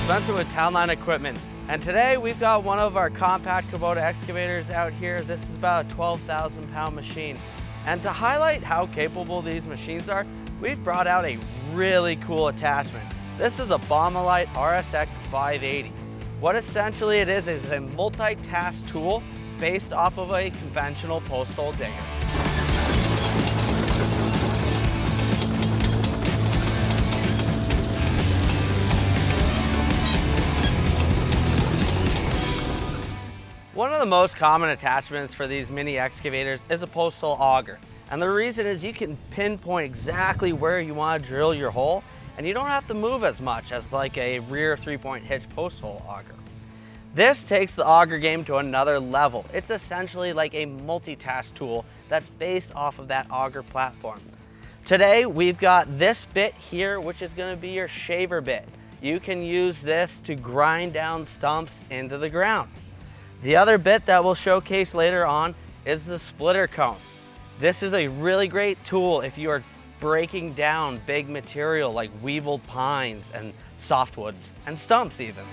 Spencer with Townline Equipment, and today we've got one of our compact Kubota excavators out here. This is about a 12,000 pound machine. And to highlight how capable these machines are, we've brought out a really cool attachment. This is a Baumalight RSX 580. What essentially it is a multi-task tool based off of a conventional post hole digger. One of the most common attachments for these mini excavators is a post hole auger. And the reason is you can pinpoint exactly where you want to drill your hole, and you don't have to move as much as like a rear 3-point hitch post hole auger. This takes the auger game to another level. It's essentially like a multitask tool that's based off of that auger platform. Today, we've got this bit here, which is going to be your shaver bit. You can use this to grind down stumps into the ground. The other bit that we'll showcase later on is the splitter cone. This is a really great tool if you are breaking down big material like weevilled pines and softwoods and stumps even.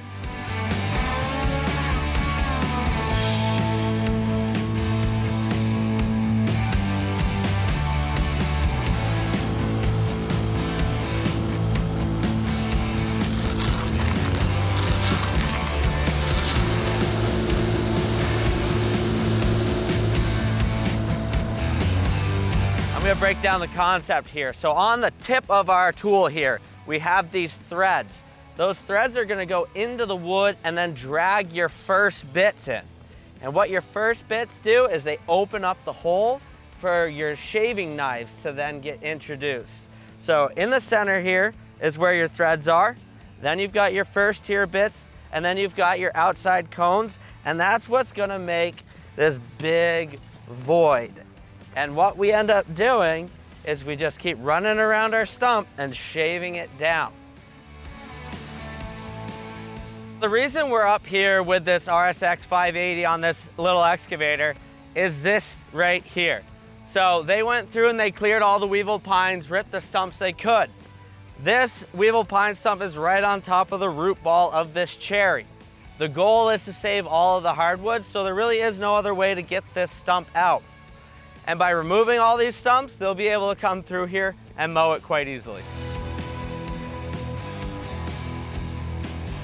I'm going to break down the concept here. So on the tip of our tool here, we have these threads. Those threads are going to go into the wood and then drag your first bits in. And what your first bits do is they open up the hole for your shaving knives to then get introduced. So in the center here is where your threads are. Then you've got your first tier bits, and then you've got your outside cones, and that's what's going to make this big void. And what we end up doing is we just keep running around our stump and shaving it down. The reason we're up here with this RSX 580 on this little excavator is this right here. So they went through and they cleared all the weevilled pines, ripped the stumps they could. This weevilled pine stump is right on top of the root ball of this cherry. The goal is to save all of the hardwood, so there really is no other way to get this stump out. And by removing all these stumps, they'll be able to come through here and mow it quite easily.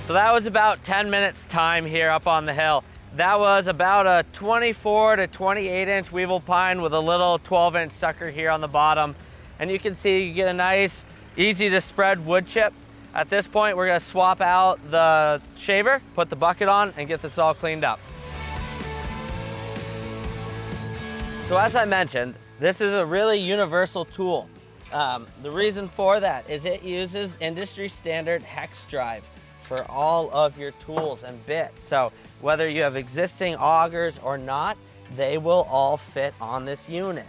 So that was about 10 minutes time here up on the hill. That was about a 24 to 28 inch weevil pine with a little 12-inch sucker here on the bottom. And you can see you get a nice, easy to spread wood chip. At this point, we're gonna swap out the shaver, put the bucket on, and get this all cleaned up. So as I mentioned, this is a really universal tool. The reason for that is it uses industry standard hex drive for all of your tools and bits. So whether you have existing augers or not, they will all fit on this unit.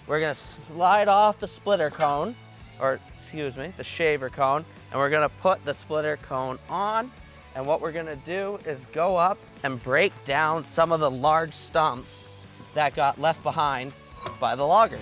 We're gonna slide off the splitter cone, or excuse me, the shaver cone, and we're gonna put the splitter cone on. And what we're gonna do is go up and break down some of the large stumps that got left behind by the loggers.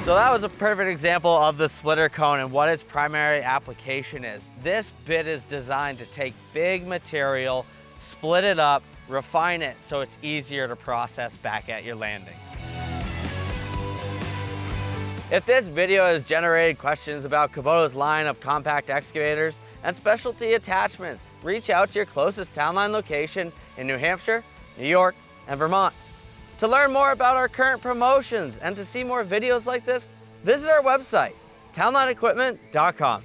So that was a perfect example of the splitter cone and what its primary application is. This bit is designed to take big material, split it up, refine it so it's easier to process back at your landing. If this video has generated questions about Kubota's line of compact excavators and specialty attachments, reach out to your closest Townline location in New Hampshire, New York, and Vermont. To learn more about our current promotions and to see more videos like this, visit our website, townlineequipment.com.